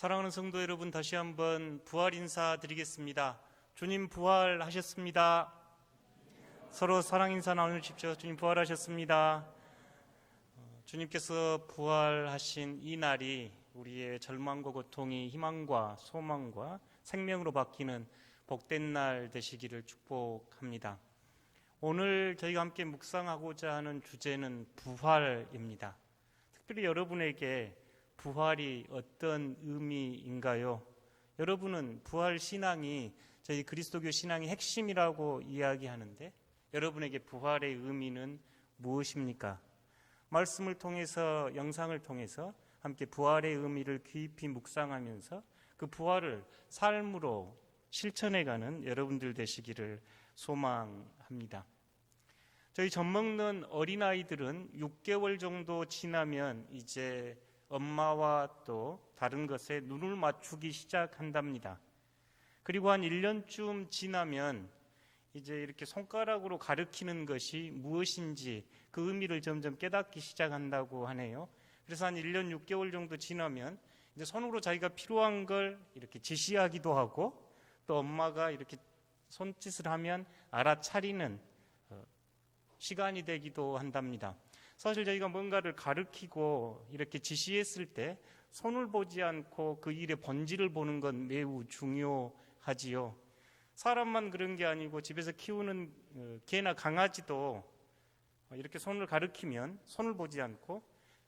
사랑하는 성도 여러분, 다시 한번 부활 인사 드리겠습니다. 주님 부활하셨습니다. 서로 사랑 인사 나누십시오. 주님 부활하셨습니다. 주님께서 부활하신 이 날이 우리의 절망과 고통이 희망과 소망과 생명으로 바뀌는 복된 날 되시기를 축복합니다. 오늘 저희가 함께 묵상하고자 하는 주제는 부활입니다. 특별히 여러분에게 부활이 어떤 의미인가요? 여러분은 부활 신앙이 저희 그리스도교 신앙의 핵심이라고 이야기하는데 여러분에게 부활의 의미는 무엇입니까? 말씀을 통해서, 영상을 통해서 함께 부활의 의미를 깊이 묵상하면서 그 부활을 삶으로 실천해가는 여러분들 되시기를 소망합니다. 저희 젖먹는 어린아이들은 6개월 정도 지나면 이제 엄마와 또 다른 것에 눈을 맞추기 시작한답니다. 그리고 한 1년쯤 지나면 이제 이렇게 손가락으로 가리키는 것이 무엇인지 그 의미를 점점 깨닫기 시작한다고 하네요. 그래서 한 1년 6개월 정도 지나면 이제 손으로 자기가 필요한 걸 이렇게 지시하기도 하고 또 엄마가 이렇게 손짓을 하면 알아차리는 시간이 되기도 한답니다. 사실 저희가 뭔가를 가르치고 이렇게 지시했을 때 손을 보지 않고 그 일의 본질을 보는 건 매우 중요하지요. 사람만 그런 게 아니고 집에서 키우는 개나 강아지도 이렇게 손을 가리키면 손을 보지 않고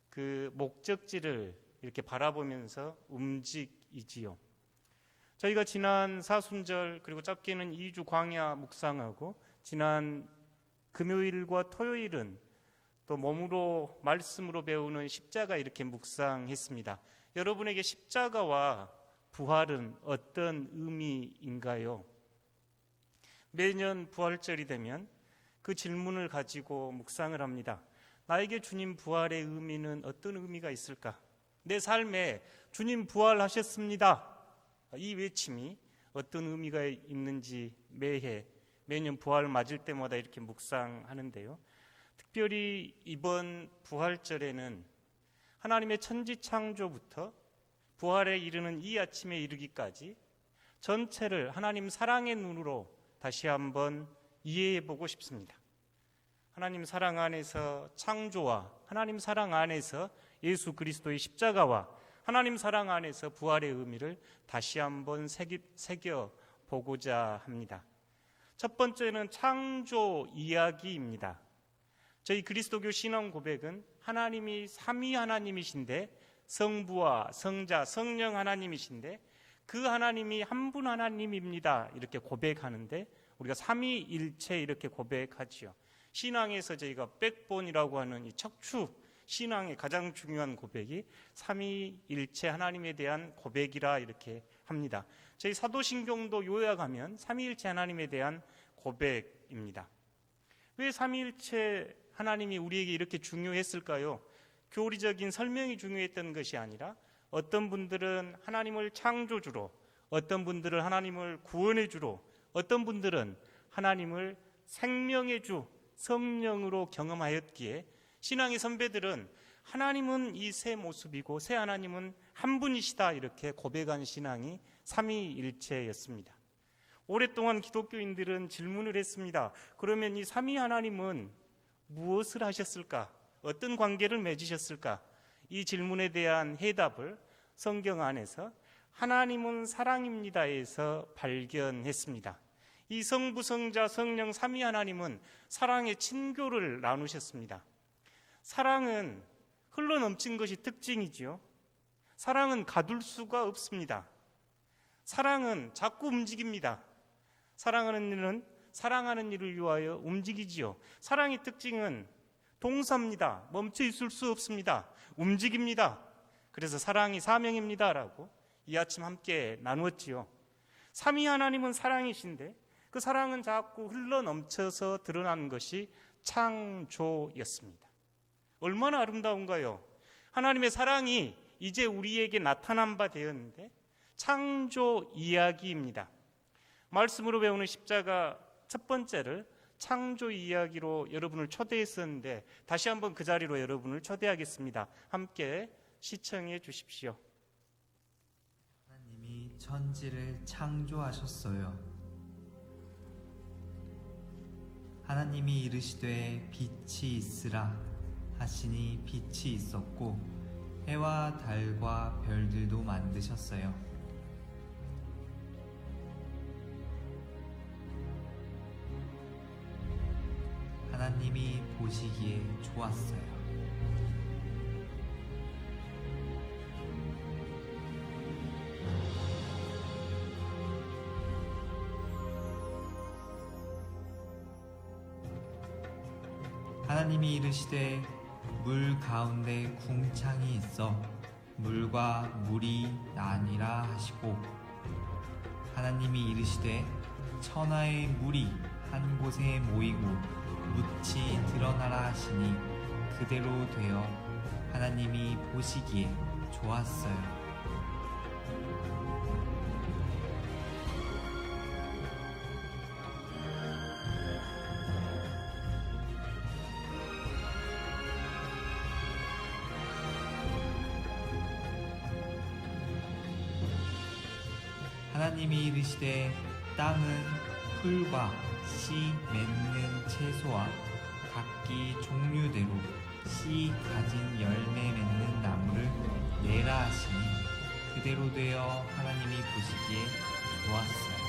그 목적지를 이렇게 바라보면서 움직이지요. 저희가 지난 사순절 그리고 짧게는 2주 광야 묵상하고 지난 금요일과 토요일은 또 몸으로 말씀으로 배우는 십자가 이렇게 묵상했습니다. 여러분에게 십자가와 부활은 어떤 의미인가요? 매년 부활절이 되면 그 질문을 가지고 묵상을 합니다. 나에게 주님 부활의 의미는 어떤 의미가 있을까? 내 삶에 주님 부활하셨습니다. 이 외침이 어떤 의미가 있는지 매년 부활 맞을 때마다 이렇게 묵상하는데요. 특별히 이번 부활절에는 하나님의 천지창조부터 부활에 이르는 이 아침에 이르기까지 전체를 하나님 사랑의 눈으로 다시 한번 이해해보고 싶습니다. 하나님 사랑 안에서 창조와 하나님 사랑 안에서 예수 그리스도의 십자가와 하나님 사랑 안에서 부활의 의미를 다시 한번 새겨보고자 합니다. 첫 번째는 창조 이야기입니다. 저희 그리스도교 신앙 고백은 하나님이 삼위 하나님이신데 성부와 성자, 성령 하나님이신데 그 하나님이 한 분 하나님입니다. 이렇게 고백하는데 우리가 삼위일체 이렇게 고백하지요. 신앙에서 저희가 백본이라고 하는 이 척추, 신앙의 가장 중요한 고백이 삼위일체 하나님에 대한 고백이라 이렇게 합니다. 저희 사도신경도 요약하면 삼위일체 하나님에 대한 고백입니다. 왜 삼위일체 하나님이 우리에게 이렇게 중요했을까요? 교리적인 설명이 중요했던 것이 아니라 어떤 분들은 하나님을 창조주로, 어떤 분들은 하나님을 구원의 주로, 어떤 분들은 하나님을 생명의 주, 성령으로 경험하였기에 신앙의 선배들은 하나님은 이 새 모습이고 새 하나님은 한 분이시다 이렇게 고백한 신앙이 삼위일체였습니다. 오랫동안 기독교인들은 질문을 했습니다. 그러면 이 삼위 하나님은 무엇을 하셨을까? 어떤 관계를 맺으셨을까? 이 질문에 대한 해답을 성경 안에서 하나님은 사랑입니다에서 발견했습니다. 이 성부, 성자, 성령 삼위 하나님은 사랑의 친교를 나누셨습니다. 사랑은 흘러넘친 것이 특징이지요. 사랑은 가둘 수가 없습니다. 사랑은 자꾸 움직입니다. 사랑하는 일을 위하여 움직이지요. 사랑의 특징은 동사입니다. 멈춰 있을 수 없습니다. 움직입니다. 그래서 사랑이 사명입니다라고 이 아침 함께 나누었지요. 삼위 하나님은 사랑이신데 그 사랑은 자꾸 흘러넘쳐서 드러난 것이 창조였습니다. 얼마나 아름다운가요? 하나님의 사랑이 이제 우리에게 나타난 바 되었는데 창조 이야기입니다. 말씀으로 배우는 십자가 첫 번째를 창조 이야기로 여러분을 초대했었는데 다시 한번 그 자리로 여러분을 초대하겠습니다. 함께 시청해 주십시오. 천지를 창조하셨어요. 하나님이 이르시되 빛이 있으라 하시니 빛이 있었고 해와 달과 별들도 만드셨어요. 하나님이 보시기에 좋았어요. 하나님이 이르시되 물 가운데 궁창이 있어 물과 물이 나뉘라 하시고 하나님이 이르시되 천하의 물이 한 곳에 모이고 묻이 드러나라 하시니 그대로 되어 하나님이 보시기에 좋았어요. 하나님이 이르시되 땅은 풀과 씨 맺는 채소와 각기 종류대로 씨 가진 열매 맺는 나무를 내라 하시니 그대로 되어 하나님이 보시기에 좋았어요.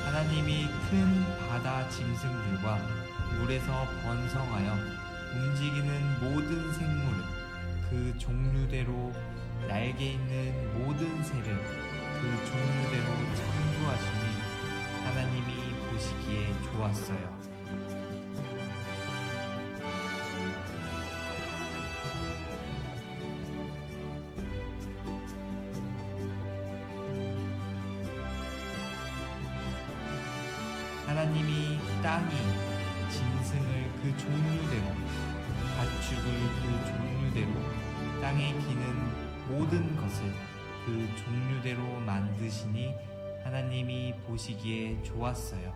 하나님이 큰 바다 짐승들과 물에서 번성하여 움직이는 모든 생물을 그 종류대로 날개 있는 모든 새를 그 종류대로 창조하시니 하나님이 보시기에 좋았어요. 하나님이 땅이 짐승을 그 종류대로 가축을 그 종류대로 땅에 기는 모든 것을 그 종류대로 만드시니 하나님이 보시기에 좋았어요.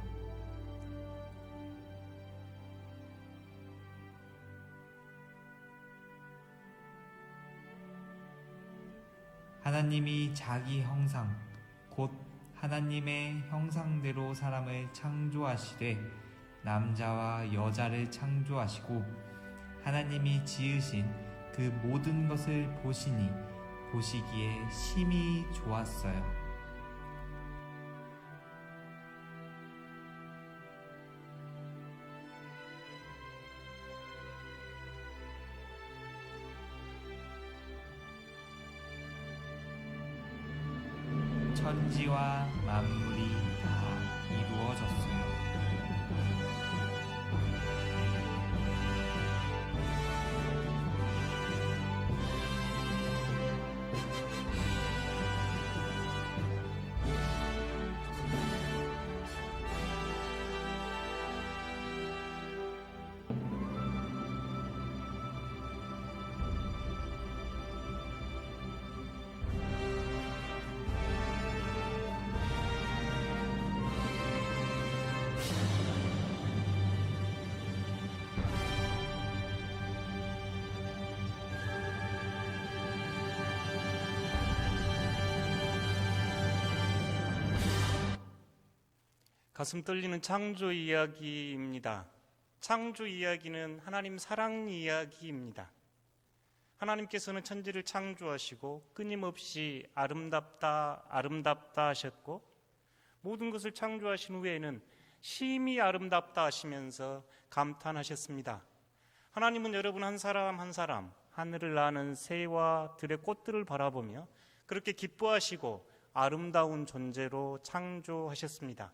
하나님이 자기 형상 곧 하나님의 형상대로 사람을 창조하시되 남자와 여자를 창조하시고 하나님이 지으신 그 모든 것을 보시니 보시기에 심히 좋았어요. 천지와 만물이 다 이루어졌어요. 가슴 떨리는 창조 이야기입니다. 창조 이야기는 하나님 사랑 이야기입니다. 하나님께서는 천지를 창조하시고 끊임없이 아름답다 아름답다 하셨고 모든 것을 창조하신 후에는 심히 아름답다 하시면서 감탄하셨습니다. 하나님은 여러분 한 사람 한 사람 하늘을 나는 새와 들의 꽃들을 바라보며 그렇게 기뻐하시고 아름다운 존재로 창조하셨습니다.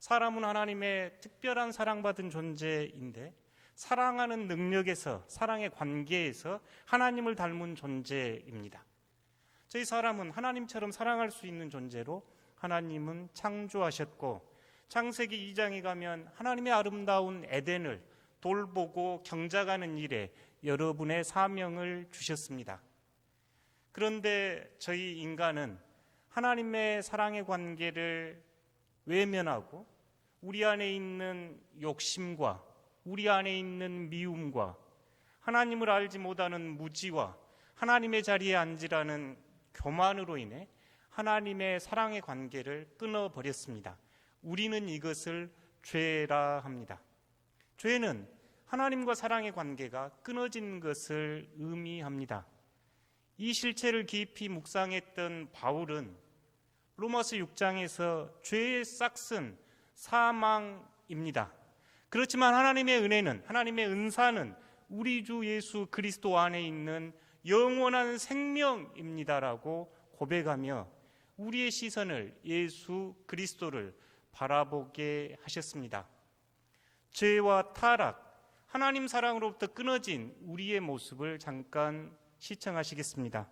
사람은 하나님의 특별한 사랑받은 존재인데 사랑하는 능력에서 사랑의 관계에서 하나님을 닮은 존재입니다. 저희 사람은 하나님처럼 사랑할 수 있는 존재로 하나님은 창조하셨고 창세기 2장에 가면 하나님의 아름다운 에덴을 돌보고 경작하는 일에 여러분의 사명을 주셨습니다. 그런데 저희 인간은 하나님의 사랑의 관계를 외면하고 우리 안에 있는 욕심과 우리 안에 있는 미움과 하나님을 알지 못하는 무지와 하나님의 자리에 앉으라는 교만으로 인해 하나님의 사랑의 관계를 끊어버렸습니다. 우리는 이것을 죄라 합니다. 죄는 하나님과 사랑의 관계가 끊어진 것을 의미합니다. 이 실체를 깊이 묵상했던 바울은 로마서 6장에서 죄의 싹은 사망입니다. 그렇지만 하나님의 은혜는, 하나님의 은사는 우리 주 예수 그리스도 안에 있는 영원한 생명입니다라고 고백하며 우리의 시선을 예수 그리스도를 바라보게 하셨습니다. 죄와 타락, 하나님 사랑으로부터 끊어진 우리의 모습을 잠깐 시청하시겠습니다.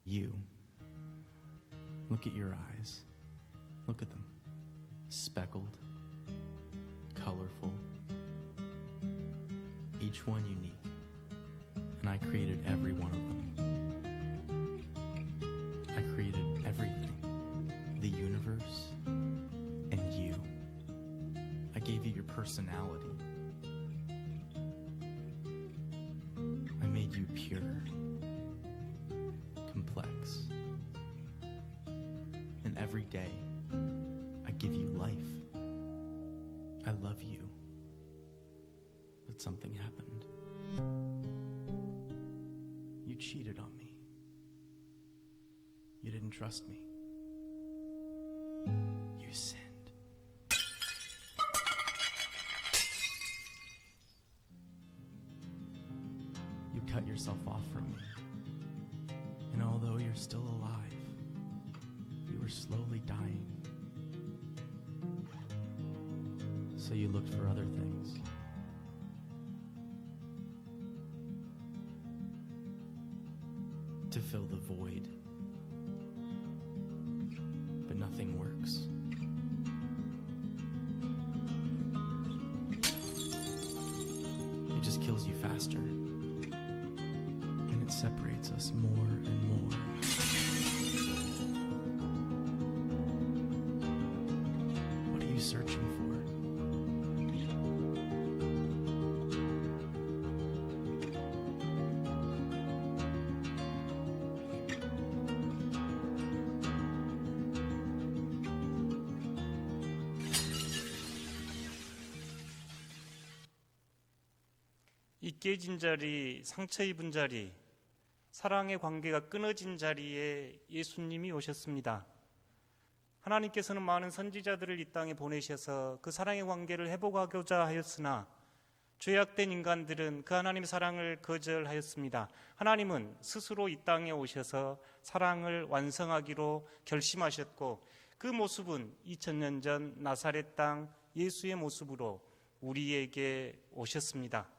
You. Look at your eyes. Look at them. Speckled, colorful, each one unique. And I created every one of them. I created everything, the universe, and you. I gave you your personality. I made you pure, complex. And every day, I give you life. I love you. But something happened. You cheated on me. You didn't trust me. You sinned. You cut yourself off from me. And although you're still alive, you were slowly dying. So you looked for other things. To fill the void. But nothing works. It just kills you faster. And it separates us more and more. What are you searching for? 이 깨진 자리, 상처 입은 자리, 사랑의 관계가 끊어진 자리에 예수님이 오셨습니다. 하나님께서는 많은 선지자들을 이 땅에 보내셔서 그 사랑의 관계를 회복하고자 하였으나 죄악된 인간들은 그 하나님의 사랑을 거절하였습니다. 하나님은 스스로 이 땅에 오셔서 사랑을 완성하기로 결심하셨고 그 모습은 2000년 전 나사렛 땅 예수의 모습으로 우리에게 오셨습니다.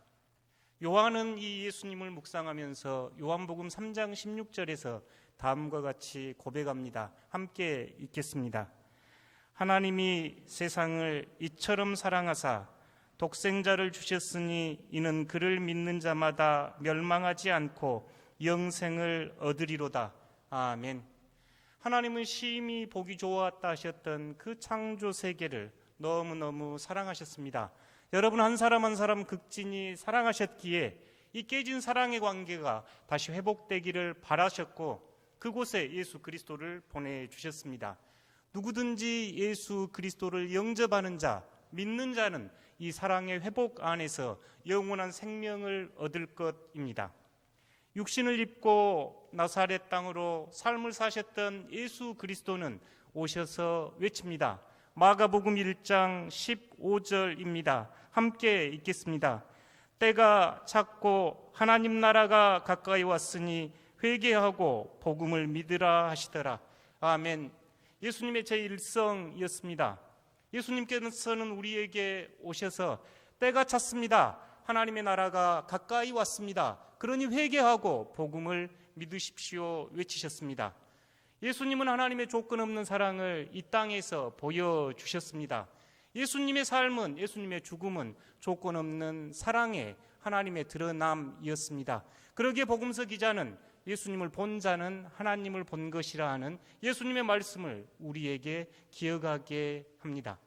요한은 이 예수님을 묵상하면서 요한복음 3장 16절에서 다음과 같이 고백합니다. 함께 읽겠습니다. 하나님이 세상을 이처럼 사랑하사 독생자를 주셨으니 이는 그를 믿는 자마다 멸망하지 않고 영생을 얻으리로다. 아멘. 하나님은 심히 보기 좋았다 하셨던 그 창조 세계를 너무너무 사랑하셨습니다. 여러분 한 사람 한 사람 극진히 사랑하셨기에 이 깨진 사랑의 관계가 다시 회복되기를 바라셨고 그곳에 예수 그리스도를 보내주셨습니다. 누구든지 예수 그리스도를 영접하는 자, 믿는 자는 이 사랑의 회복 안에서 영원한 생명을 얻을 것입니다. 육신을 입고 나사렛 땅으로 삶을 사셨던 예수 그리스도는 오셔서 외칩니다. 마가복음 1장 15절입니다. 함께 읽겠습니다. 때가 찼고 하나님 나라가 가까이 왔으니 회개하고 복음을 믿으라 하시더라. 아멘. 예수님의 제1성이었습니다. 예수님께서는 우리에게 오셔서 때가 찼습니다. 하나님의 나라가 가까이 왔습니다. 그러니 회개하고 복음을 믿으십시오 외치셨습니다. 예수님은 하나님의 조건 없는 사랑을 이 땅에서 보여주셨습니다. 예수님의 삶은, 예수님의 죽음은 조건 없는 사랑의 하나님의 드러남이었습니다. 그러기에 복음서 기자는 예수님을 본 자는 하나님을 본 것이라 하는 예수님의 말씀을 우리에게 기억하게 합니다.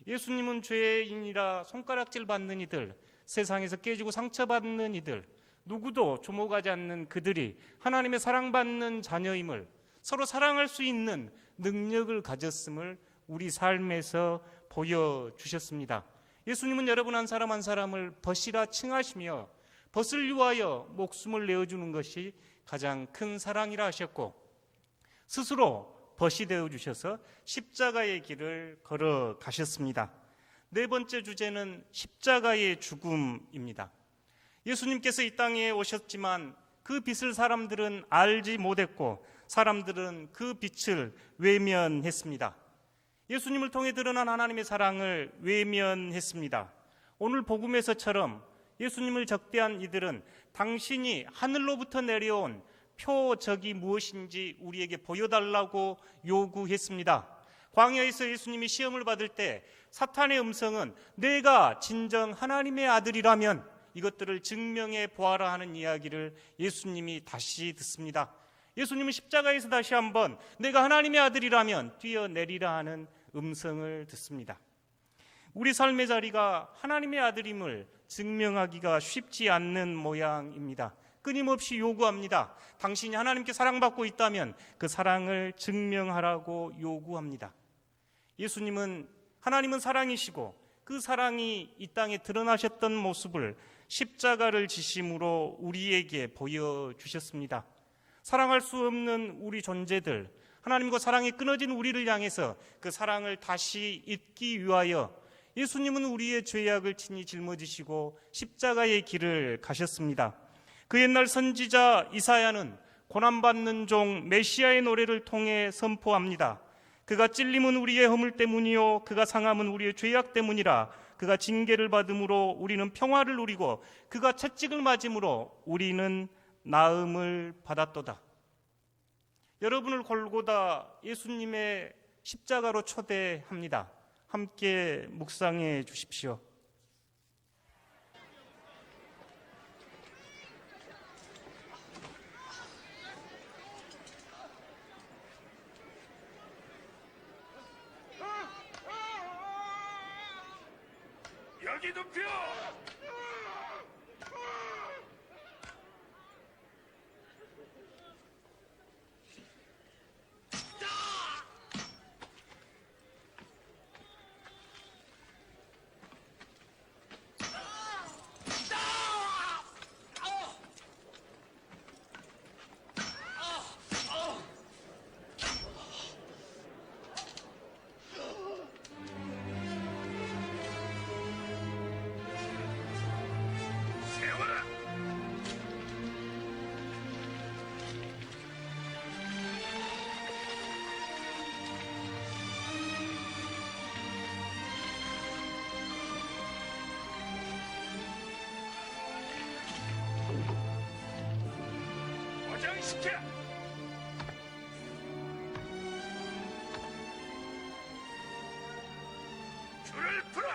예수님은 죄인이라 손가락질 받는 이들, 세상에서 깨지고 상처받는 이들, 누구도 주목하지 않는 그들이 하나님의 사랑받는 자녀임을, 서로 사랑할 수 있는 능력을 가졌음을 우리 삶에서 보여주셨습니다. 예수님은 여러분 한 사람 한 사람을 벗이라 칭하시며 벗을 위하여 목숨을 내어주는 것이 가장 큰 사랑이라 하셨고, 스스로 벗이 되어주셔서 십자가의 길을 걸어가셨습니다. 네 번째 주제는 십자가의 죽음입니다. 예수님께서 이 땅에 오셨지만 그 빛을 사람들은 알지 못했고 사람들은 그 빛을 외면했습니다. 예수님을 통해 드러난 하나님의 사랑을 외면했습니다. 오늘 복음에서처럼 예수님을 적대한 이들은 당신이 하늘로부터 내려온 표적이 무엇인지 우리에게 보여달라고 요구했습니다. 광야에서 예수님이 시험을 받을 때 사탄의 음성은 내가 진정 하나님의 아들이라면 이것들을 증명해 보아라 하는 이야기를 예수님이 다시 듣습니다. 예수님은 십자가에서 다시 한번 내가 하나님의 아들이라면 뛰어내리라 하는 음성을 듣습니다. 우리 삶의 자리가 하나님의 아들임을 증명하기가 쉽지 않는 모양입니다. 끊임없이 요구합니다. 당신이 하나님께 사랑받고 있다면 그 사랑을 증명하라고 요구합니다. 예수님은 하나님은 사랑이시고 그 사랑이 이 땅에 드러나셨던 모습을 십자가를 지심으로 우리에게 보여주셨습니다. 사랑할 수 없는 우리 존재들, 하나님과 사랑이 끊어진 우리를 향해서 그 사랑을 다시 잊기 위하여 예수님은 우리의 죄악을 친히 짊어지시고 십자가의 길을 가셨습니다. 그 옛날 선지자 이사야는 고난받는 종 메시아의 노래를 통해 선포합니다. 그가 찔림은 우리의 허물 때문이요 그가 상함은 우리의 죄악 때문이라. 그가 징계를 받음으로 우리는 평화를 누리고 그가 채찍을 맞음으로 우리는 나음을 받았도다. 여러분을 골고다 예수님의 십자가로 초대합니다. 함께 묵상해 주십시오. 여기 눕혀! 세워라! 포장시켜! 줄을 풀어!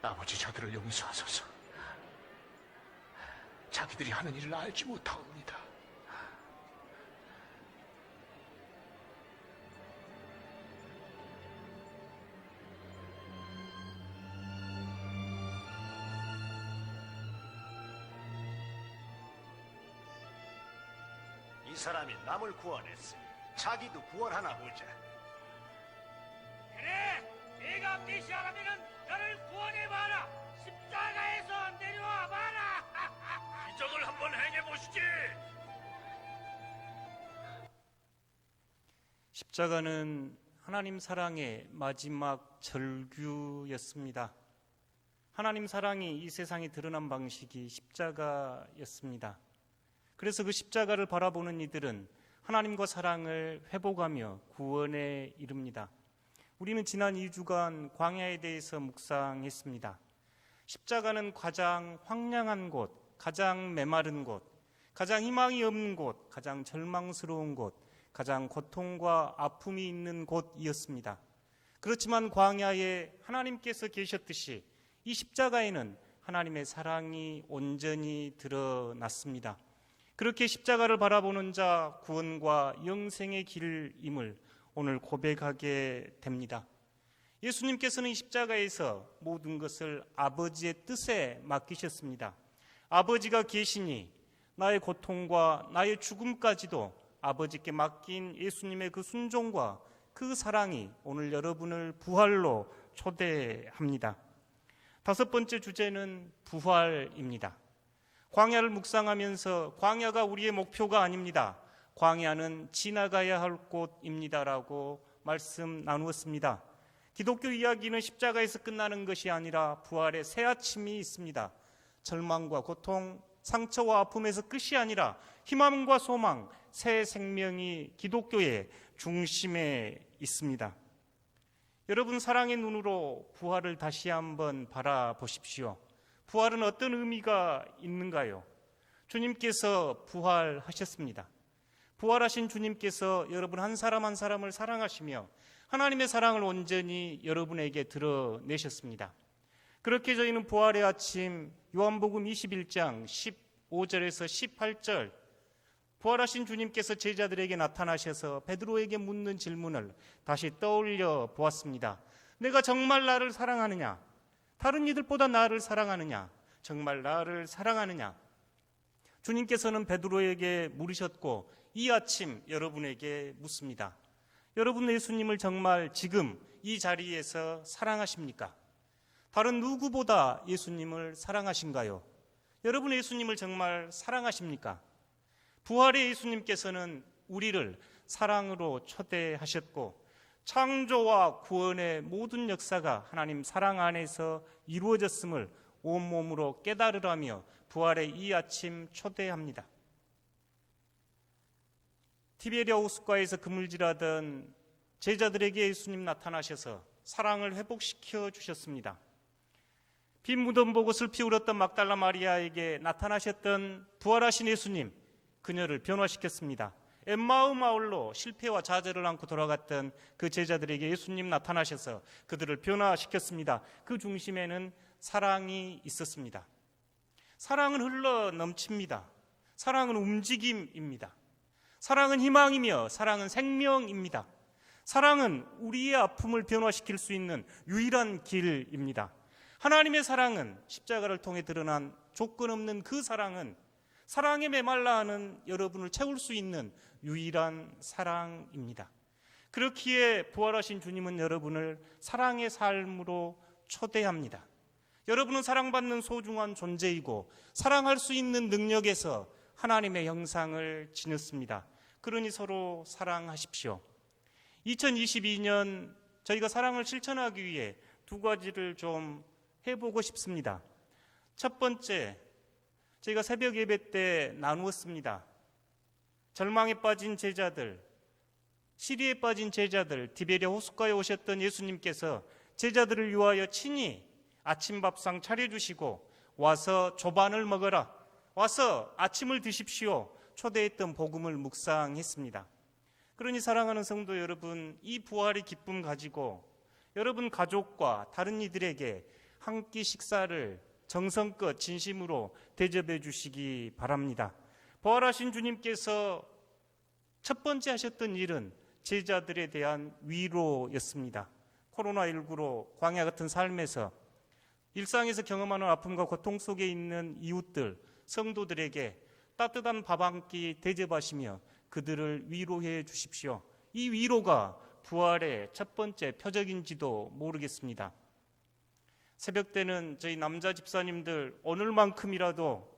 아버지, 저들을 용서하소서. 자기들이 하는 일을 알지 못하옵니다. 이 사람이 남을 구원했으니 자기도 구원하나 보자. 그래! 네가 메시아라면 너를 구원해봐라! 십자가에서 내려와봐라! 기적을 한번 행해보시지! 십자가는 하나님 사랑의 마지막 절규였습니다. 하나님 사랑이 이 세상에 드러난 방식이 십자가였습니다. 그래서 그 십자가를 바라보는 이들은 하나님과 사랑을 회복하며 구원에 이릅니다. 우리는 지난 2주간 광야에 대해서 묵상했습니다. 십자가는 가장 황량한 곳, 가장 메마른 곳, 가장 희망이 없는 곳, 가장 절망스러운 곳, 가장 고통과 아픔이 있는 곳이었습니다. 그렇지만 광야에 하나님께서 계셨듯이 이 십자가에는 하나님의 사랑이 온전히 드러났습니다. 그렇게 십자가를 바라보는 자 구원과 영생의 길임을 오늘 고백하게 됩니다. 예수님께서는 이 십자가에서 모든 것을 아버지의 뜻에 맡기셨습니다. 아버지가 계시니 나의 고통과 나의 죽음까지도 아버지께 맡긴 예수님의 그 순종과 그 사랑이 오늘 여러분을 부활로 초대합니다. 다섯 번째 주제는 부활입니다. 광야를 묵상하면서 광야가 우리의 목표가 아닙니다. 광야는 지나가야 할 곳입니다라고 말씀 나누었습니다. 기독교 이야기는 십자가에서 끝나는 것이 아니라 부활의 새 아침이 있습니다. 절망과 고통, 상처와 아픔에서 끝이 아니라 희망과 소망, 새 생명이 기독교의 중심에 있습니다. 여러분, 사랑의 눈으로 부활을 다시 한번 바라보십시오. 부활은 어떤 의미가 있는가요? 주님께서 부활하셨습니다. 부활하신 주님께서 여러분 한 사람 한 사람을 사랑하시며 하나님의 사랑을 온전히 여러분에게 드러내셨습니다. 그렇게 저희는 부활의 아침 요한복음 21장 15절에서 18절 부활하신 주님께서 제자들에게 나타나셔서 베드로에게 묻는 질문을 다시 떠올려 보았습니다. 내가 정말 나를 사랑하느냐? 다른 이들보다 나를 사랑하느냐? 정말 나를 사랑하느냐? 주님께서는 베드로에게 물으셨고 이 아침 여러분에게 묻습니다. 여러분 예수님을 정말 지금 이 자리에서 사랑하십니까? 다른 누구보다 예수님을 사랑하신가요? 여러분 예수님을 정말 사랑하십니까? 부활의 예수님께서는 우리를 사랑으로 초대하셨고 창조와 구원의 모든 역사가 하나님 사랑 안에서 이루어졌음을 온몸으로 깨달으라며 부활의 이 아침 초대합니다. 티베리아 호숫가에서 그물질하던 제자들에게 예수님 나타나셔서 사랑을 회복시켜 주셨습니다. 빈 무덤 보고 슬피 울었던 막달라 마리아에게 나타나셨던 부활하신 예수님, 그녀를 변화시켰습니다. 엠마우 마을로 실패와 좌절을 안고 돌아갔던 그 제자들에게 예수님 나타나셔서 그들을 변화시켰습니다. 그 중심에는 사랑이 있었습니다. 사랑은 흘러 넘칩니다. 사랑은 움직임입니다. 사랑은 희망이며 사랑은 생명입니다. 사랑은 우리의 아픔을 변화시킬 수 있는 유일한 길입니다. 하나님의 사랑은 십자가를 통해 드러난 조건 없는 그 사랑은 사랑에 메말라 하는 여러분을 채울 수 있는 유일한 사랑입니다. 그렇기에 부활하신 주님은 여러분을 사랑의 삶으로 초대합니다. 여러분은 사랑받는 소중한 존재이고 사랑할 수 있는 능력에서 하나님의 형상을 지녔습니다. 그러니 서로 사랑하십시오. 2022년 저희가 사랑을 실천하기 위해 두 가지를 좀 해보고 싶습니다. 첫 번째, 저희가 새벽 예배 때 나누었습니다. 절망에 빠진 제자들, 시리에 빠진 제자들, 디베리아 호숫가에 오셨던 예수님께서 제자들을 위하여 친히 아침밥상 차려주시고 와서 조반을 먹어라, 와서 아침을 드십시오 초대했던 복음을 묵상했습니다. 그러니 사랑하는 성도 여러분, 이 부활의 기쁨 가지고 여러분 가족과 다른 이들에게 한 끼 식사를 정성껏 진심으로 대접해 주시기 바랍니다. 부활하신 주님께서 첫 번째 하셨던 일은 제자들에 대한 위로였습니다. 코로나19로 광야 같은 삶에서 일상에서 경험하는 아픔과 고통 속에 있는 이웃들, 성도들에게 따뜻한 밥 한 끼 대접하시며 그들을 위로해 주십시오. 이 위로가 부활의 첫 번째 표적인지도 모르겠습니다. 새벽 때는 저희 남자 집사님들 오늘만큼이라도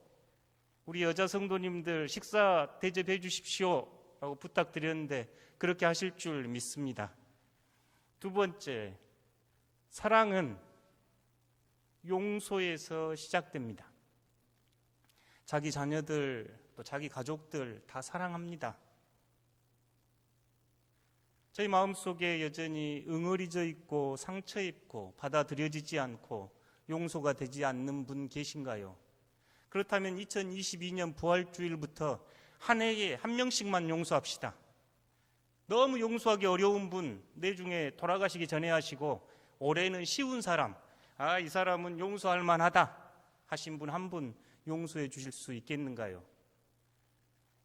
우리 여자 성도님들 식사 대접해 주십시오 라고 부탁드렸는데 그렇게 하실 줄 믿습니다. 두 번째, 사랑은 용서에서 시작됩니다. 자기 자녀들 또 자기 가족들 다 사랑합니다. 저희 마음속에 여전히 응어리져 있고 상처 입고 받아들여지지 않고 용서가 되지 않는 분 계신가요? 그렇다면 2022년 부활주일부터 한 해에 한 명씩만 용서합시다. 너무 용서하기 어려운 분 내중에 돌아가시기 전에 하시고, 올해는 쉬운 사람, 이 사람은 용서할 만하다 하신 분 한 분 용서해 주실 수 있겠는가요?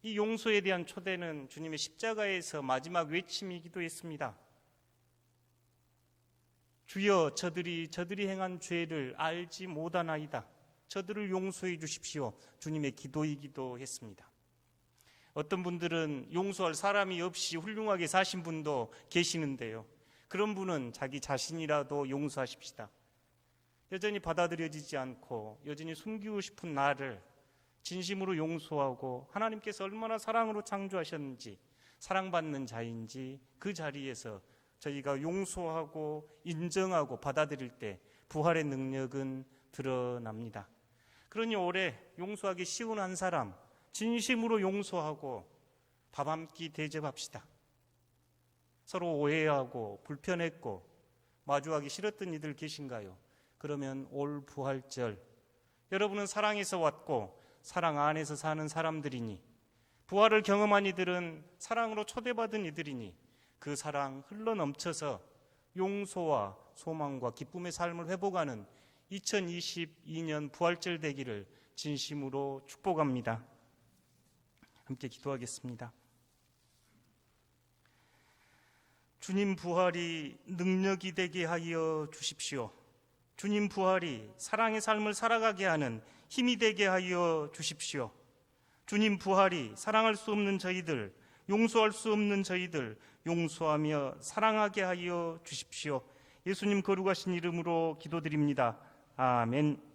이 용서에 대한 초대는 주님의 십자가에서 마지막 외침이기도 했습니다. 주여, 저들이 행한 죄를 알지 못하나이다. 저들을 용서해 주십시오. 주님의 기도이기도 했습니다. 어떤 분들은 용서할 사람이 없이 훌륭하게 사신 분도 계시는데요. 그런 분은 자기 자신이라도 용서하십시다. 여전히 받아들여지지 않고 여전히 숨기고 싶은 나를 진심으로 용서하고, 하나님께서 얼마나 사랑으로 창조하셨는지, 사랑받는 자인지 그 자리에서 저희가 용서하고 인정하고 받아들일 때 부활의 능력은 드러납니다. 그러니 올해 용서하기 쉬운 한 사람 진심으로 용서하고 밥 한 끼 대접합시다. 서로 오해하고 불편했고 마주하기 싫었던 이들 계신가요? 그러면 올 부활절 여러분은 사랑에서 왔고 사랑 안에서 사는 사람들이니, 부활을 경험한 이들은 사랑으로 초대받은 이들이니 그 사랑 흘러넘쳐서 용서와 소망과 기쁨의 삶을 회복하는 2022년 부활절 되기를 진심으로 축복합니다. 함께 기도하겠습니다. 주님 부활이 능력이 되게 하여 주십시오. 주님 부활이 사랑의 삶을 살아가게 하는 힘이 되게 하여 주십시오. 주님 부활이 사랑할 수 없는 저희들, 용서할 수 없는 저희들 용서하며 사랑하게 하여 주십시오. 예수님 거룩하신 이름으로 기도드립니다. 아멘.